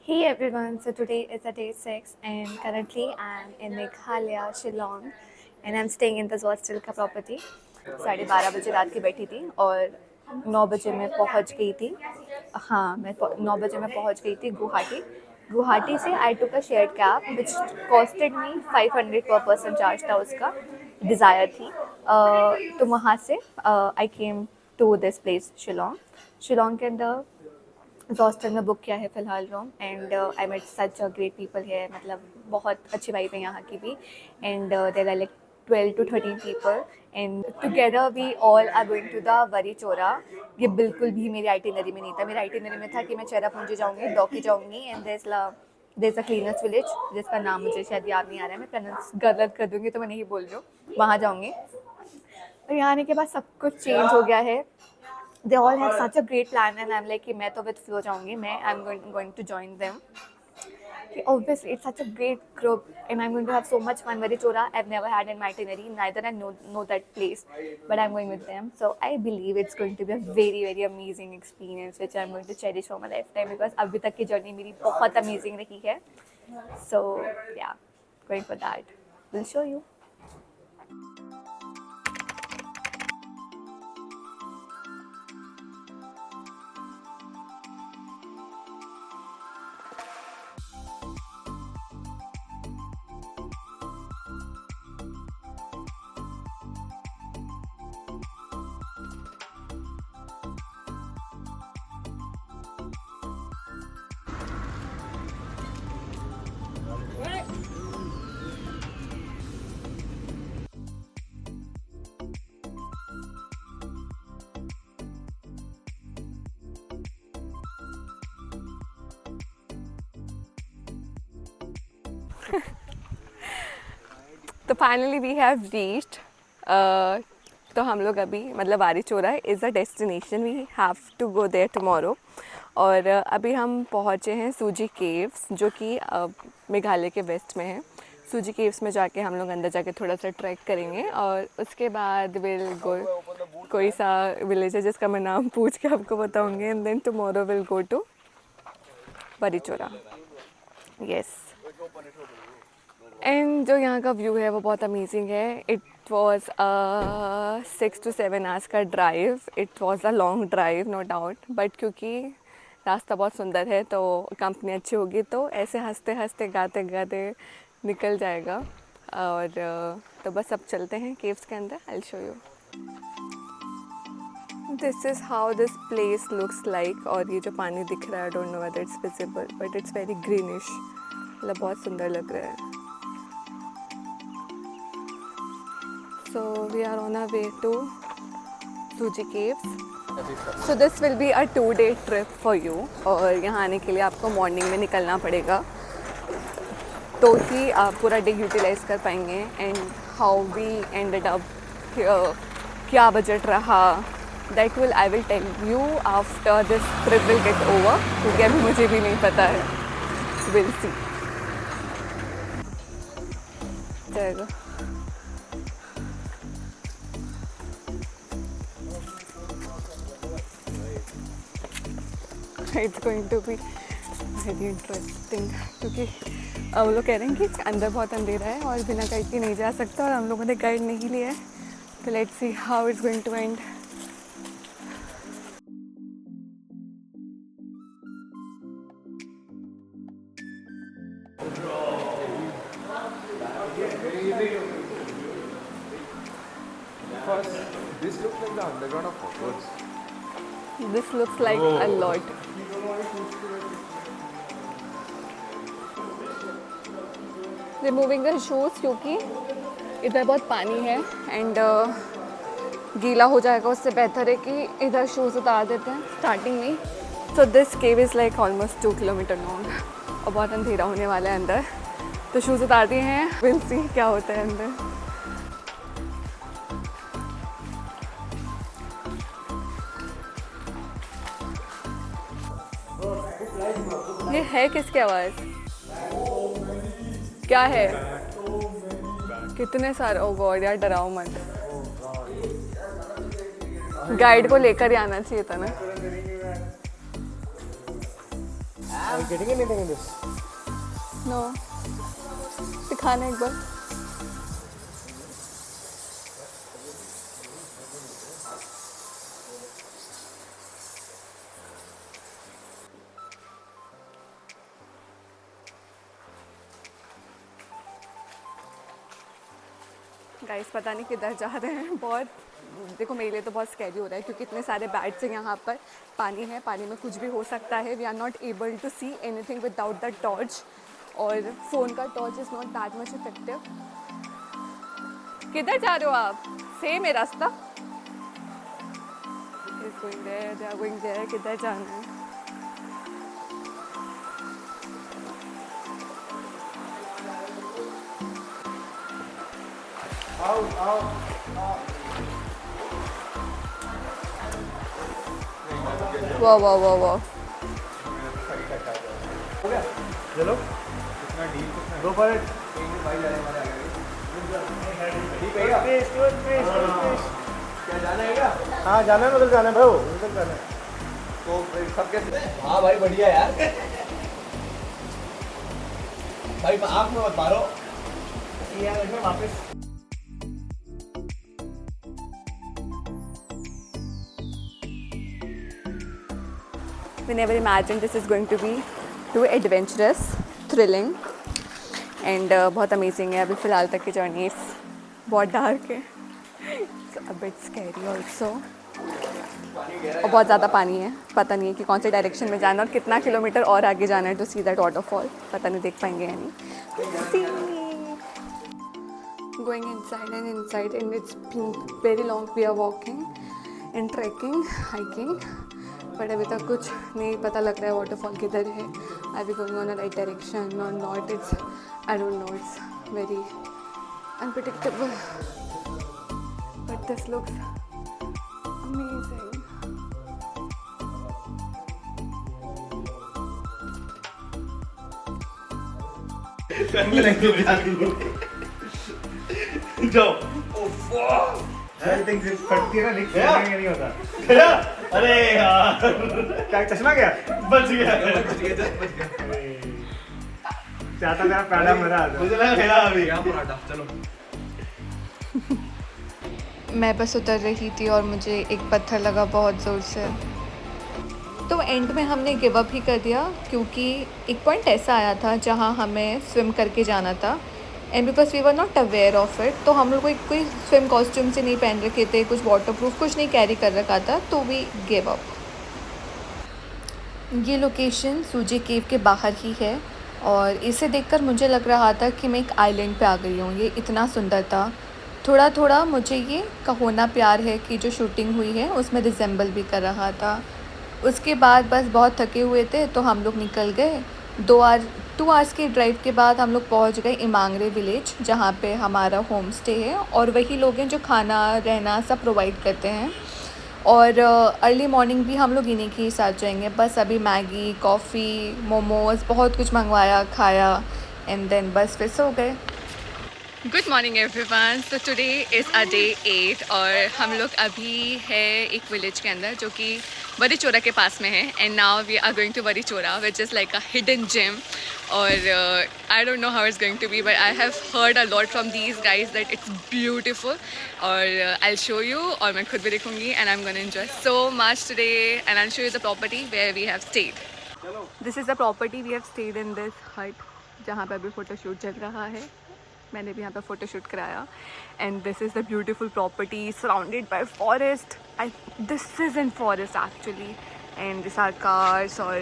Hey everyone, so today is a day 6 and currently I'm in Meghalaya, Shillong and I'm staying in this hostel का property. 12:30 बजे रात की बैठी थी और 9 बजे मैं पहुंच गई थी. हाँ, मैं 9 बजे मैं पहुंच गई थी गुवाहाटी. गुवाहाटी से I took a shared cab which costed me 500 per person charge था उसका. Desire थी. तो वहाँ से I came to this place Shillong. Shillong के अंदर इस हॉस्टल में बुक किया है फ़िलहाल room and I met such a great people है. मतलब बहुत अच्छी वाइब है यहाँ की भी and there are like 12 to 13 people and together we all are going to the Wari Chora. ये बिल्कुल भी मेरी आइटिनरी में नहीं था. मेरी आइटिनरी में था कि मैं चेरापूंजी जाऊँगी, डॉकी जाऊँगी and there a cleanest village जिसका नाम मुझे शायद याद नहीं आ रहा है. मैं प्रोनाउंस गलत कर दूँगी तो मैं नहीं बोल रही हूँ. वहाँ जाऊँगी और यहाँ आने के बाद सब कुछ चेंज हो गया है. They all have such a great plan and I'm like कि मैं तो with flow जाऊँगी. I'm going to join them. Obviously it's such a great group and I'm going to have so much fun. Very Chora I've never had in my itinerary, neither I know that place, but I'm going with them, so I believe it's going to be a very very amazing experience which I'm going to cherish for my lifetime because अभी तक की journey मेरी बहुत amazing रही है. So yeah, going for that. We'll show you. तो finally we have reached. तो हम लोग अभी मतलब Wari Chora is a destination, we have to go there tomorrow. और अभी हम पहुँचे हैं सूजी केव्स जो कि मेघालय के वेस्ट में है. सूजी केव्स में जाके हम लोग अंदर जाके थोड़ा सा ट्रैक करेंगे और उसके बाद विल गो कोई सा विलेज है जिसका मैं नाम पूछ के आपको बताऊँगी and then tomorrow will go to Wari Chora. Yes. And जो यहाँ का व्यू है वो बहुत अमेजिंग है. इट वॉज 6 to 7 hours का drive. It was a long drive no doubt, but क्योंकि रास्ता बहुत सुंदर है तो कंपनी अच्छी होगी तो ऐसे हंसते हंसते गाते गाते निकल जाएगा. और तो बस अब चलते हैं केव्स के अंदर. I will show you. This is how this place looks like. और ये जो पानी दिख रहा है, आई don't know whether it's visible but it's very greenish. मतलब बहुत सुंदर लग रहा है. So we are on our way to Suji Caves. So this will be a 2-day trip for you. और यहाँ आने के लिए आपको मॉर्निंग में निकलना पड़ेगा तो ही आप पूरा डे यूटिलाइज कर पाएंगे. And how we ended up, क्या बजट रहा, that will I will tell you after this trip will get over, क्योंकि अभी मुझे भी नहीं पता है. Will see. चलेगा. It's going to be very interesting क्योंकि वो लोग कह रहे हैं कि अंदर बहुत अंधेरा है और बिना गाइड के नहीं जा सकता और हम लोगों ने गाइड नहीं लिया है. तो let's see how it's going to end. This looks like the underground of Hogwarts. This looks like a lot. Removing the shoes क्योंकि इधर बहुत पानी है एंड गीला हो जाएगा. उससे बेहतर है कि इधर शूज़ उतार देते हैं स्टार्टिंग में. So this cave is like almost 2 kilometre long और बहुत अंधेरा होने वाला है अंदर. तो शूज़ उतार दिए हैं. विल सी क्या होता है अंदर. ये है किसकी आवाज़? क्या है? कितने सारे. ओ गॉड यार, डराओ मत. गाइड को लेकर ही आना चाहिए था ना. Are you getting anything in this? No, दिखाना एक बार। गाइस पता नहीं किधर जा रहे हैं, बहुत देखो मेरे लिए तो बहुत स्कैरी हो रहा है क्योंकि इतने सारे बैट्स हैं यहाँ पर, पानी है, पानी में कुछ भी हो सकता है। We are not able to see anything without the torch, और फ़ोन का torch is not that much effective. किधर जा रहे हो आप? सेम है रास्ता। गोइंग देयर, किधर जाना है? वाह वाह वाह वाह। चलो go for it. क्या जाना है क्या? हाँ जाना है, उधर जाना है भाई, उधर जाना है। तो सब कैसे? हाँ भाई बढ़िया यार। भाई आँख में मत मारो। यार इसमें वापस We never imagined this is going to be too adventurous, thrilling and बहुत अमेजिंग है। अभी फ़िलहाल तक की जर्नी बहुत डार्क है, a bit scary also, और बहुत ज़्यादा पानी है। पता नहीं है कि कौन से डायरेक्शन में जाना और कितना किलोमीटर और आगे जाना है टू सी दैट वाटरफॉल। पता नहीं देख पाएंगे या नहीं। Going inside and it's been very long. We are walking and trekking, hiking. But अभी तक कुछ नहीं पता लग रहा है वाटरफॉल किधर है। I we going on a right direction और not? It's I don't know, it's very unpredictable but this looks amazing. नहीं होता। अरे यार क्या चश्मा गया? बच गया। चाहता मेरा पहला मजा आता। मुझे लगा खेला अभी। चलो। मैं बस उतर रही थी और मुझे एक पत्थर लगा बहुत ज़ोर से, तो एंड में हमने गिव अप ही कर दिया क्योंकि एक पॉइंट ऐसा आया था जहाँ हमें स्विम करके जाना था and because we were not aware of it, तो हम लोग कोई स्विम कॉस्ट्यूम से नहीं पहन रखे थे, कुछ वाटरप्रूफ कुछ नहीं कैरी कर रखा था, तो वी गिव अप। ये लोकेशन सूजी केव के बाहर ही है और इसे देखकर मुझे लग रहा था कि मैं एक आइलैंड पे आ गई हूँ। ये इतना सुंदर था। थोड़ा थोड़ा मुझे ये कहोना प्यार है कि जो शूटिंग हुई है उसमें रिजेंबल भी कर रहा था। उसके बाद बस बहुत थके हुए थे तो हम लोग निकल गए। 2 आवर्स के ड्राइव के बाद हम लोग पहुंच गए इमांगरे विलेज, जहां पे हमारा होम स्टे है और वही लोग हैं जो खाना रहना सब प्रोवाइड करते हैं। और अर्ली मॉर्निंग भी हम लोग इन्हीं के साथ जाएंगे। बस अभी मैगी, कॉफ़ी, मोमोज़ बहुत कुछ मंगवाया, खाया एंड देन बस फिर सो गए। Good morning everyone. So today is a day 8 और हम लोग अभी है एक विलेज के अंदर जो कि वरीचोरा के पास में है and now we are going to Varichora which is like a hidden gem. और I don't know how it's going to be but I have heard a lot from these guys that it's beautiful और I show you और मैं खुद भी देखूँगी and I am gonna enjoy so much today and I show you the property where we have stayed. This is the property we have stayed in this हट जहाँ पर अभी फ़ोटोशूट चल रहा है। मैंने भी यहाँ पर फ़ोटोशूट कराया and this is the beautiful property surrounded by forest. This is in forest actually and this are cars और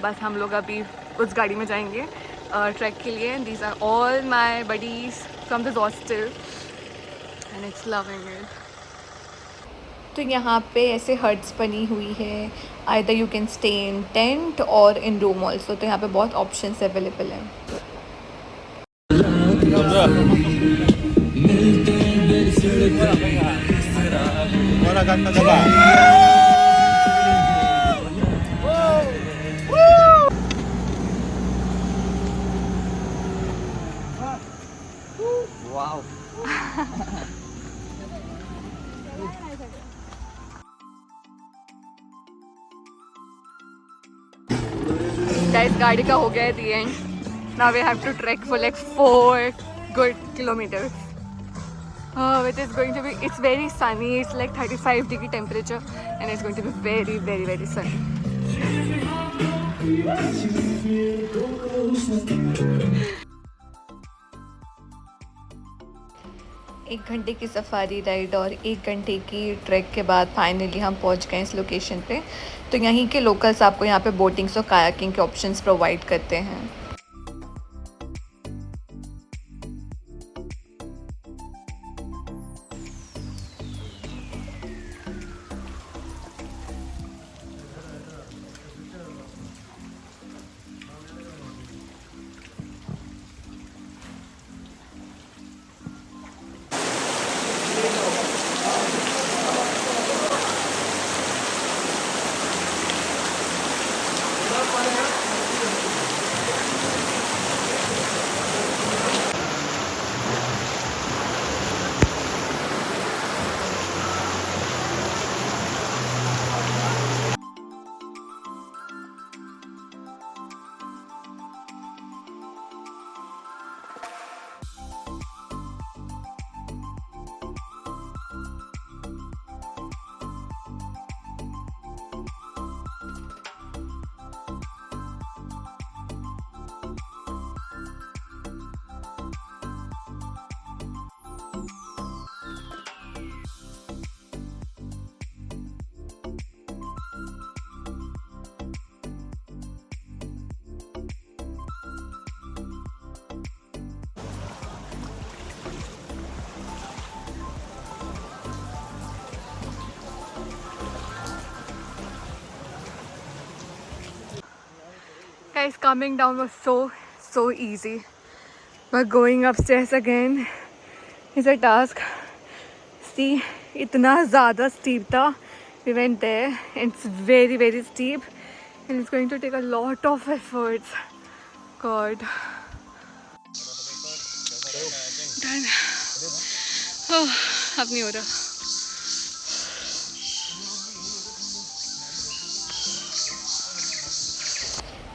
बस हम लोग अभी उस गाड़ी में जाएंगे ट्रैक के लिए। These are all my buddies from this hostel and it's loving it. तो यहाँ पे ऐसे हट्स बनी हुई है, either you can stay in tent और इन रूम ऑल्सो, तो यहाँ पे बहुत ऑप्शंस अवेलेबल हैं। वाओ। गाइस गाड़ी का हो गया है the end. Now we have to trek for like 4 good kilometers. Which is going to be, it's very sunny, it's like 35-degree temperature and it's going to be very, very, very sunny. एक घंटे की safari ride और 1 घंटे की track के बाद finally हम पहुंच गए इस लोकेशन पे. तो यहीं के लोकल्स आपको यहाँ पे बोटिंग्स और कायाकिंग के ऑप्शंस प्रोवाइड करते हैं. Guys, coming down was so easy, but going upstairs again is a task. See, इतना ज़्यादा steep था. We went there and it's very, very steep and it's going to take a lot of efforts. God. Done. Oh, अब नहीं हो रहा.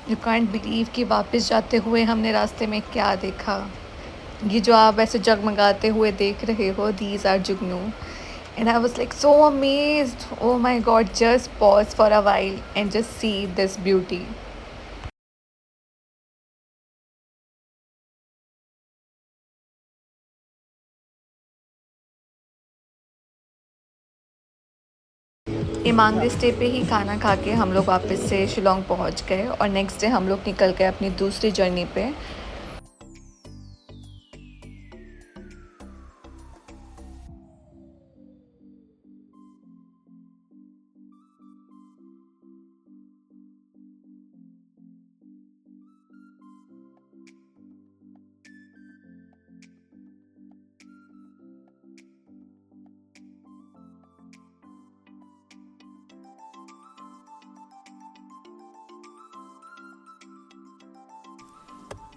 You can't believe कि वापस जाते हुए हमने रास्ते में क्या देखा. ये जो आप ऐसे जगमगाते हुए देख रहे हो, दीज आर जुगनू. And I was like so amazed. Oh my god, just pause for a while and just see this beauty. इमांगली स्टे पे ही खाना खा के हम लोग वापस से शिलोंग पहुंच गए और नेक्स्ट डे हम लोग निकल गए अपनी दूसरी जर्नी पे.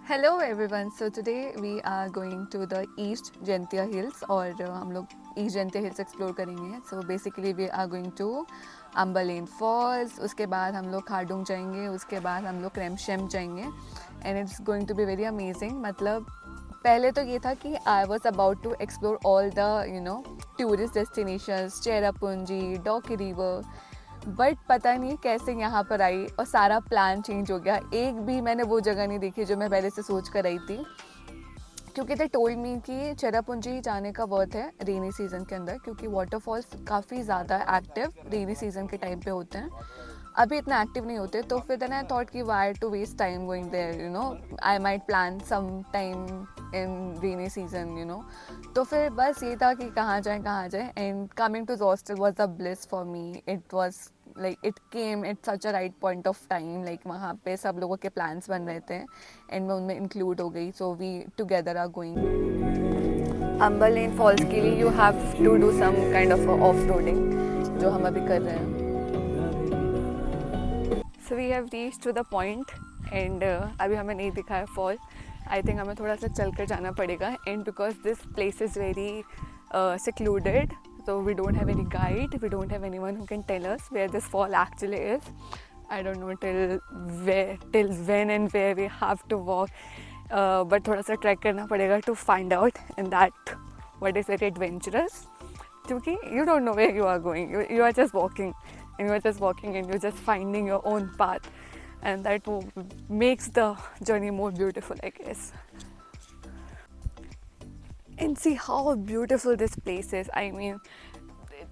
Hello everyone. So today we are going to the east Jaintia hills और हम लोग ईस्ट जयंतिया हिल्स एक्सप्लोर करेंगे. So basically we are going to अम्बरलेन फॉल्स, उसके बाद हम लोग खारडुंग जाएंगे, उसके बाद हम लोग क्रेमशेम जाएंगे and it's going to be very amazing. मतलब पहले तो ये था कि I was about to explore all the tourist destinations, Cherrapunji, Dawki river, but पता नहीं कैसे यहाँ पर आई और सारा प्लान चेंज हो गया. एक भी मैंने वो जगह नहीं देखी जो मैं पहले से सोच कर आई थी, क्योंकि दे टोल्ड मी कि चेरापूंजी जाने का वर्थ है रेनी सीज़न के अंदर, क्योंकि वाटरफॉल्स काफ़ी ज़्यादा एक्टिव रेनी सीज़न के टाइम पे होते हैं. अभी इतना एक्टिव नहीं होते. तो फिर देन आई थॉट कि why to waste time going there, I might plan some time in rainy season. तो फिर बस ये था कि कहाँ जाए and coming to hostel was a bliss for me. It was like it came at such a right point of time. Like वहाँ पे सब लोगों के प्लान्स बन रहे थे एंड मैं उनमें इंक्लूड हो गई. So we together are going. अम्बरलेन फॉल्स के लिए you have to do some kind of of roading, जो हम अभी कर रहे हैं. So we have reach to the point and अभी हमें नहीं दिखा है फॉल. आई थिंक हमें थोड़ा सा चल कर जाना पड़ेगा and because this place is very secluded, so we don't have any guide, we don't have anyone who can tell us where this fall actually is. I don't know till when and where we have to walk, but थोड़ा सा track करना पड़ेगा to find out, and that what is very adventurous, क्योंकि you don't know where you are going. You are just walking, and you're just finding your own path, and that makes the journey more beautiful, I guess. And see how beautiful this place is. I mean,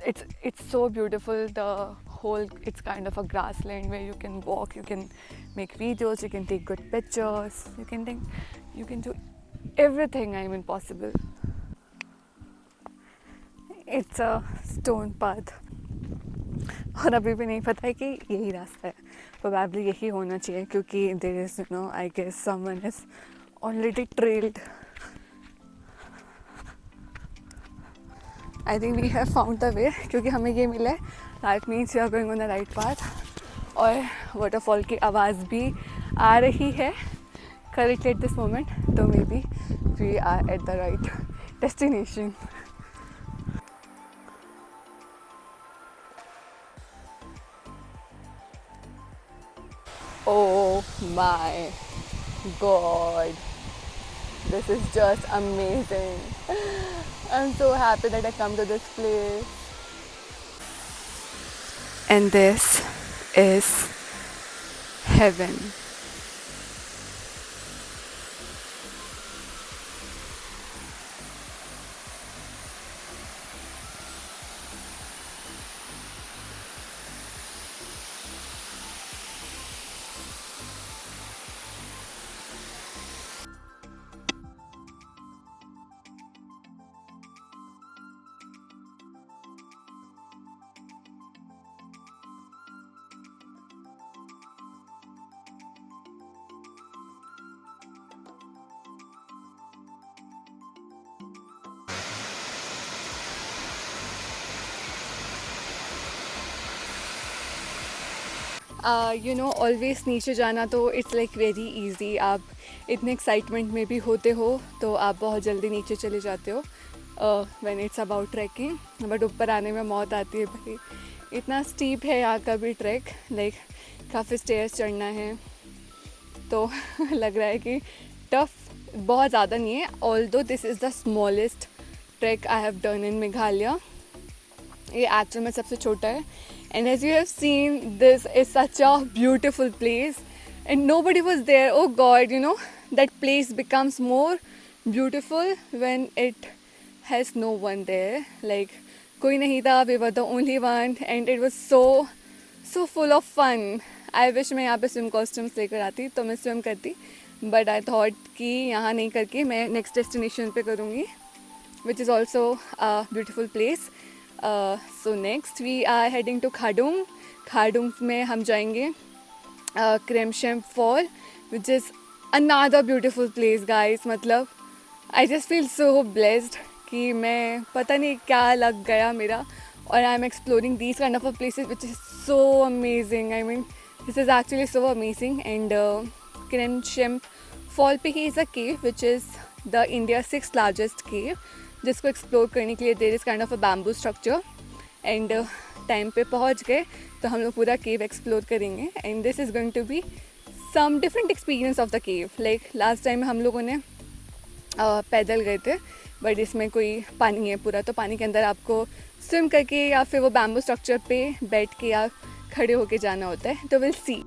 it's so beautiful. The whole, it's kind of a grassland where you can walk, you can make videos, you can take good pictures, you can do everything, I mean, possible. It's a stone path, और अभी भी नहीं पता है कि यही रास्ता है. Probably यही होना चाहिए, क्योंकि there is, I guess someone has already trailed. I think we have found the way, क्योंकि हमें ये मिला है. That means we are going on the right path. और waterfall की आवाज़ भी आ रही है correctly at this moment. तो maybe we are at the right destination. Oh my God. This is just amazing. I'm so happy that I come to this place. And this is heaven. Always नीचे जाना तो it's like very easy. आप इतने excitement में भी होते हो तो आप बहुत जल्दी नीचे चले जाते हो when it's about trekking. But ऊपर आने में मौत आती है भाई. इतना स्टीप है यहाँ का भी ट्रैक, लाइक काफ़ी स्टेयर्स चढ़ना है, तो लग रहा है कि टफ बहुत ज़्यादा नहीं है. Although this is the smallest track I have done in Meghalaya. ये एक्चुअल में सबसे छोटा है. And as you have seen, this is such a beautiful place and nobody was there. Oh God, that place becomes more beautiful when it has no one there. Like, koi nahi tha, we were the only one and it was so full of fun. I wish मैं यहाँ पे swim costumes लेकर आती तो मैं swim करती, but I thought कि यहाँ नहीं करके मैं next destination पे करूँगी, which is also a beautiful place. So next we are heading to Khadung. Khadung में हम जाएंगे Kremshem Fall, which is another beautiful place, guys. मतलब I just feel so blessed कि मैं पता नहीं क्या लग गया मेरा, और I am exploring these kind of places which is so amazing. I mean, this is actually so amazing. And Kremshem Fall पे ही is a cave which is the India's 6th largest cave, जिसको explore करने के लिए there is kind of a bamboo structure. And time पे पहुंच गए तो हम लोग पूरा केव एक्सप्लोर करेंगे. And this is going to be some different experience of the cave. Like last time हम लोगों ने पैदल गए थे, बट इसमें कोई पानी है पूरा, तो पानी के अंदर आपको स्विम करके या फिर वो बैम्बू स्ट्रक्चर पे बैठ के या खड़े होके जाना होता है. तो will see.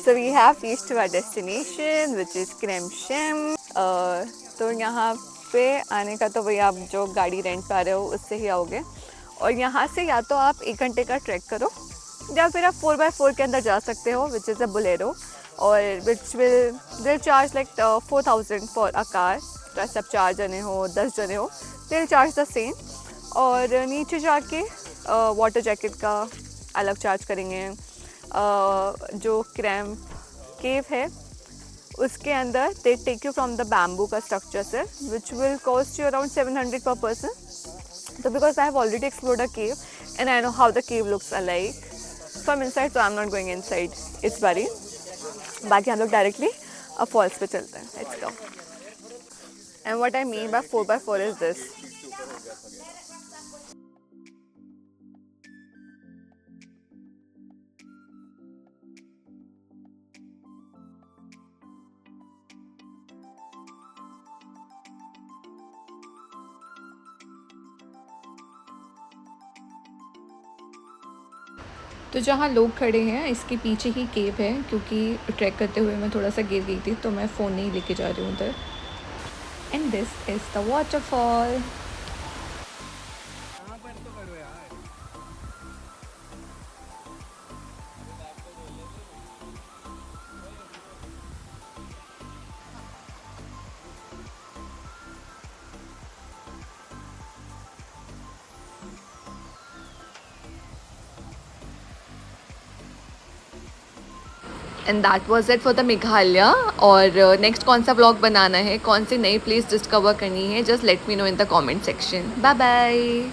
So we have reached to our destination, which is Kremshem. तो यहाँ पे आने का तो वही आप जो गाड़ी रेंट पे आ रहे हो उससे ही आओगे, और यहाँ से या तो आप 1 घंटे का ट्रैक करो या फिर आप 4x4 के अंदर जा सकते हो, विच इज़ अ बोलेरो, और which will charge like 4,000 for a car. तो सब 4 जने हो 10 जने हो, विल चार्ज द सेम. और नीचे जाके वाटर जैकेट का अलग चार्ज करेंगे. जो क्रैम केव है उसके अंदर they take you from the bamboo का स्ट्रक्चर से, which will cost you around 700 per person. So because I have already explored a cave and I know how the cave looks alike from inside, so I'm not going inside. It's buried. बाकी हम लोग directly अब false पे चलते हैं. Let's go. And what I mean by 4x4 is this. तो जहाँ लोग खड़े हैं इसके पीछे ही केव है, क्योंकि ट्रैक करते हुए मैं थोड़ा सा गिर गई थी तो मैं फ़ोन नहीं लेके जा रही हूँ उधर. And this is the waterfall. And that was it for the Meghalaya. और नेक्स्ट कौन सा व्लॉग बनाना है, कौन सी नई प्लेस डिस्कवर करनी है, just let me know in the comment section. Bye bye.